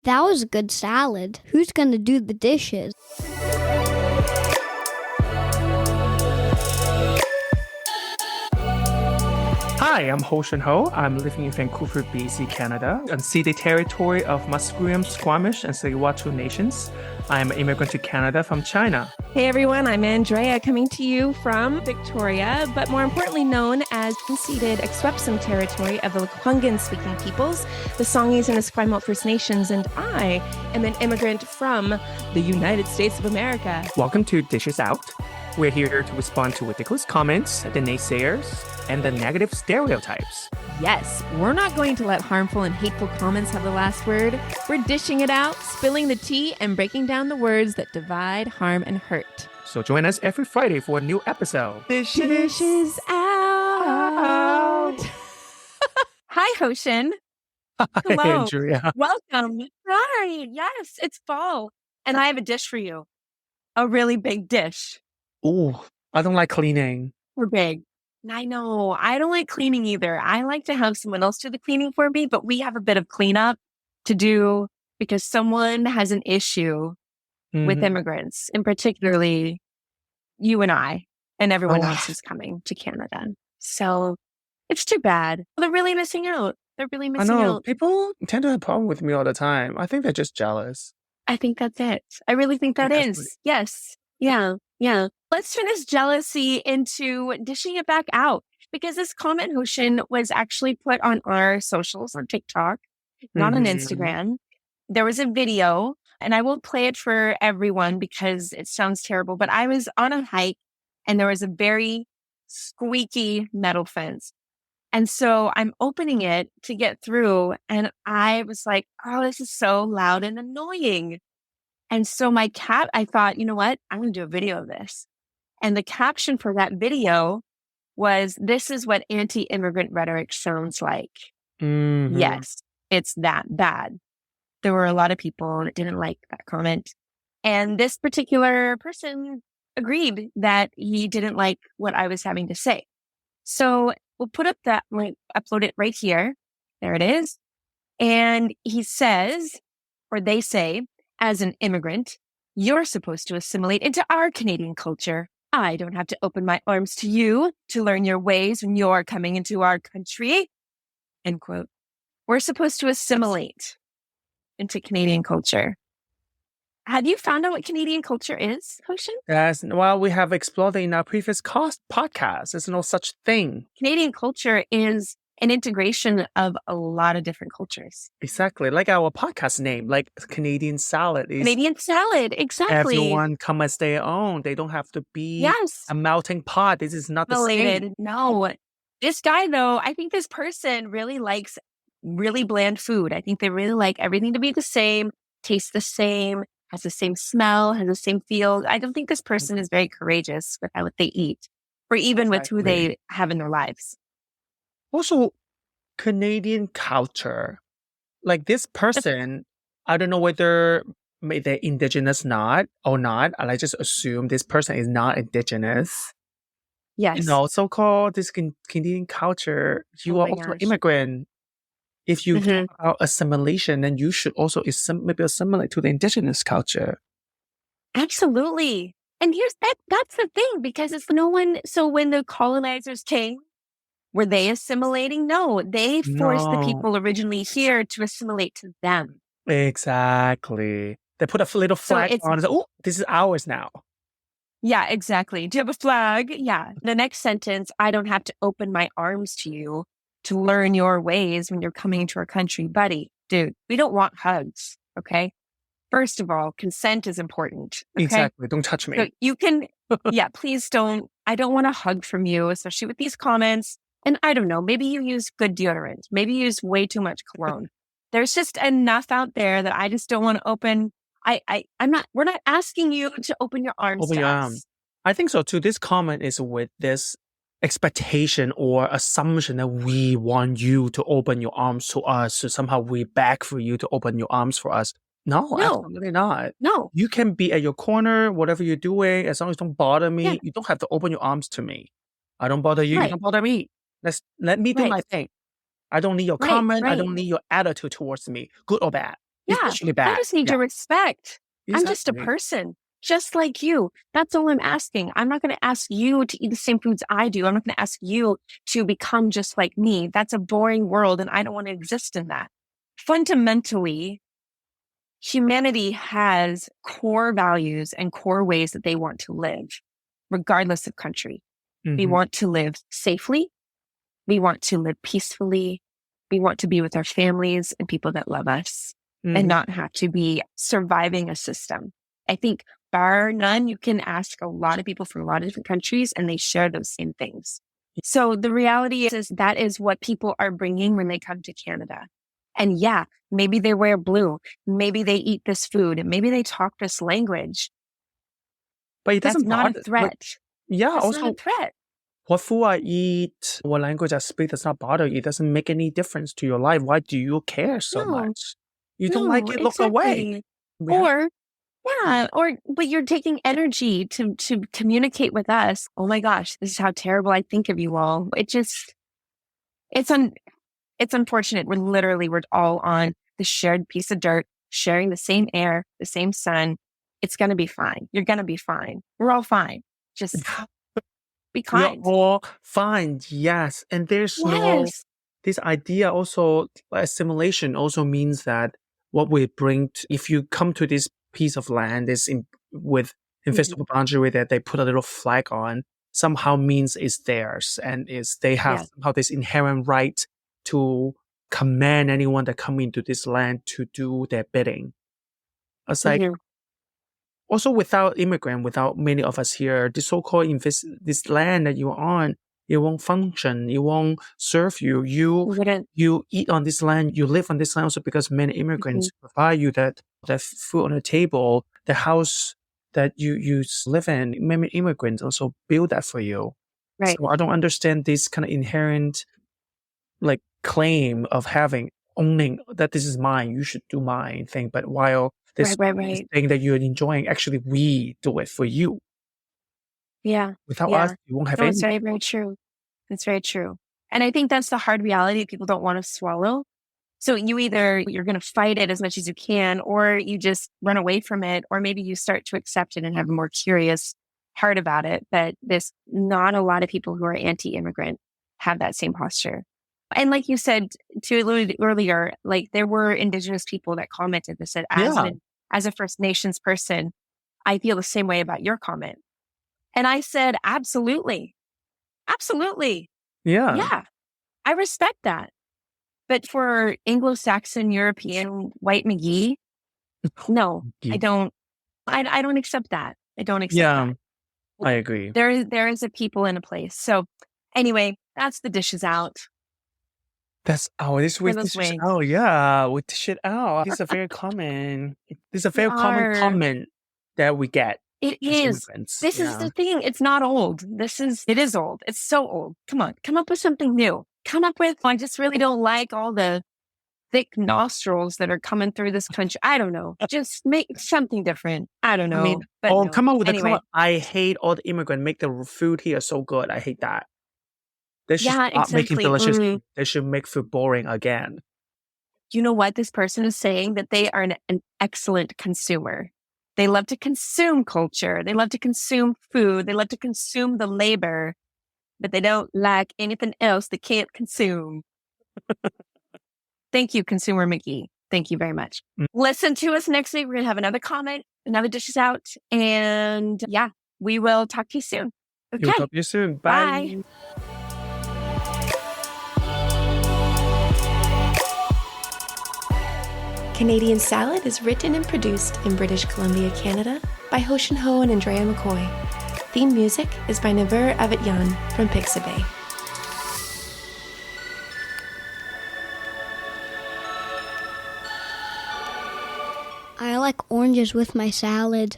That was a good salad. Who's going to do the dishes? Hi, I'm Ho Shen Ho. I'm living in Vancouver, BC, Canada, unceded territory of Musqueam, Squamish, and Tsleil-Waututh nations. I'm an immigrant to Canada from China. Hey everyone, I'm Andrea coming to you from Victoria, but more importantly known as unceded Akwesasne territory of the Lekwungen-speaking peoples, the Songhees and Esquimalt First Nations, and I am an immigrant from the United States of America. Welcome to Dishes Out. We're here to respond to ridiculous comments, the naysayers, and the negative stereotypes. Yes, we're not going to let harmful and hateful comments have the last word. We're dishing it out, spilling the tea, and breaking down the words that divide, harm, and hurt. So join us every Friday for a new episode. Dishes out. Hi, Hoshin. Hi, Hello. Andrea. Welcome. Hi. Yes, it's fall. And I have a dish for you. A really big dish. Ooh, I don't like cleaning. We're big. I know. I don't like cleaning either. I like to have someone else do the cleaning for me, but we have a bit of cleanup to do because someone has an issue with immigrants, and particularly you and I and everyone else who's coming to Canada. So it's too bad. They're really missing out. They're really missing out. People tend to have a problem with me all the time. I think they're just jealous. I think that's it. I really think that is. Yes. Yeah. Yeah. Let's turn this jealousy into dishing it back out, because this comment, Hoshin, was actually put on our socials on TikTok, not on Instagram. There was a video, and I won't play it for everyone because it sounds terrible, but I was on a hike and there was a very squeaky metal fence. And so I'm opening it to get through, and I was like, oh, this is so loud and annoying. And so I thought, you know what? I'm going to do a video of this. And the caption for that video was, this is what anti-immigrant rhetoric sounds like. Yes, it's that bad. There were a lot of people that didn't like that comment. And this particular person agreed that he didn't like what I was having to say. So we'll put up that link, upload it right here. There it is. And he says, or they say, as an immigrant, you're supposed to assimilate into our Canadian culture. I don't have to open my arms to you to learn your ways when you're coming into our country. End quote. We're supposed to assimilate into Canadian culture. Have you found out what Canadian culture is, Hoshin? Yes. Well, we have explored it in our previous podcast. There's no such thing. Canadian culture is an integration of a lot of different cultures. Exactly. Like our podcast name, like Canadian Salad. Canadian Salad, exactly. Everyone come as their own. They don't have to be a melting pot. This is not the same. No. This guy, though, I think this person really likes really bland food. I think they really like everything to be the same, taste the same, has the same smell, has the same feel. I don't think this person is very courageous with what they eat, or even with who they have in their lives. Also, Canadian culture. Like this person, I don't know whether they're indigenous or not. I just assume this person is not indigenous. Yes. You know, so-called this Canadian culture, you are also immigrant. If you talk about assimilation, then you should also maybe assimilate to the indigenous culture. Absolutely. And that's the thing, because it's so when the colonizers came, were they assimilating? No, they forced the people originally here to assimilate to them. Exactly. They put a little flag on it. Oh, this is ours now. Yeah, exactly. Do you have a flag? Yeah. The next sentence, I don't have to open my arms to you to learn your ways when you're coming to our country. Buddy, dude, we don't want hugs, okay? First of all, consent is important. Okay? Exactly. Don't touch me. So you can, please don't. I don't want a hug from you, especially with these comments. And I don't know, maybe you use good deodorant. Maybe you use way too much cologne. There's just enough out there that I just don't want to open. We're not asking you to open your arms to us. I think so too. This comment is with this expectation or assumption that we want you to open your arms to us. So somehow we beg for you to open your arms for us. No, absolutely not. No. You can be at your corner, whatever you're doing, as long as it don't bother me. Yeah. You don't have to open your arms to me. I don't bother you. You don't bother me. Let me do my thing. I don't need your comment. I don't need your attitude towards me, good or bad. It's Yeah. literally I bad. just need Yeah, your respect. I'm just a exactly. person, just like you. That's all I'm asking. I'm not going to ask you to eat the same foods I do. I'm not going to ask you to become just like me. That's a boring world, and I don't want to exist in that. Fundamentally, humanity has core values and core ways that they want to live, regardless of country. We Mhm. want to live safely. We want to live peacefully. We want to be with our families and people that love us and Mhm. not have to be surviving a system. I think bar none, you can ask a lot of people from a lot of different countries and they share those same things. So the reality is that is what people are bringing when they come to Canada. And yeah, maybe they wear blue. Maybe they eat this food. And maybe they talk this language. But it That's doesn't not a bother. Like, threat. yeah. That's not a Also, threat. what food I eat, what language I speak does not bother you. It doesn't make any difference to your life. Why do you care so No, much? You don't like no, it, look away. exactly. We have. Or yeah, but you're taking energy to communicate with us. Oh my gosh, this is how terrible I think of you all. It's it's unfortunate. We're all on the shared piece of dirt, sharing the same air, the same sun. It's gonna be fine. You're gonna be fine. We're all fine. Just be We are kind. all fine, yes. And there's no Yes. this idea also assimilation also means that what we bring if you come to this piece of land is with Mhm. invisible boundary that they put a little flag on somehow means it's theirs and is they have Yeah. somehow this inherent right to command anyone that come into this land to do their bidding. It's like Mhm. also without immigrant, without many of us here, the so-called this land that you're on, it won't function. It won't serve you. We wouldn't. You eat on this land. You live on this land also because many Mhm. immigrants provide you that food on the table, the house that you live in. Many immigrants also build that for you. Right. So I don't understand this kind of inherent like claim of having owning that this is mine, you should do mine thing. But while Right. this Right. Right. thing that you're enjoying, actually we do it for you. Yeah. Without us, Yeah. you won't have No, it's any. very, very true. It's very true. And I think that's the hard reality people don't want to swallow. So you're going to fight it as much as you can, or you just run away from it, or maybe you start to accept it and have a more curious heart about it. But there's not a lot of people who are anti-immigrant have that same posture. And like you said to alluded earlier, like there were indigenous people that commented that said, Yeah, as a First Nations person, I feel the same way about your comment. And I said, absolutely, absolutely. yeah. Yeah, I respect that. But for Anglo-Saxon European white McGee, no, I You- don't. I don't accept that. I don't accept Yeah, that. I agree. There is a people and a place. So anyway, that's the dishes out That's this for with those this is wings. yeah, we dish it out. This is a very common. This is a We very common are. comment that we get It as is. immigrants. This is Yeah. the thing. It's not old. It is old. It's so old. Come on, come up with something new. Come up with, I just really don't like all the thick nostrils that are coming through this country. I don't know. Just make something different. I don't I mean, know. But no. come up with a Anyway. comment. I hate all the immigrant make the food here so good. I hate that. They should Yeah, stop making exactly. delicious food. They should make food boring again. You know what? This person is saying that they are an excellent consumer. They love to consume culture. They love to consume food. They love to consume the labor, but they don't like anything else they can't consume. Thank you, Consumer McGee. Thank you very much. Mm. Listen to us next week. We're going to have another comment, another dishes out. And yeah, we will talk to you soon. You'll Okay. talk to you soon. Bye. Bye. Canadian Salad is written and produced in British Columbia, Canada by Hoshin Ho and Andrea McCoy. Theme music is by Naver Avatyan from Pixabay. I like oranges with my salad.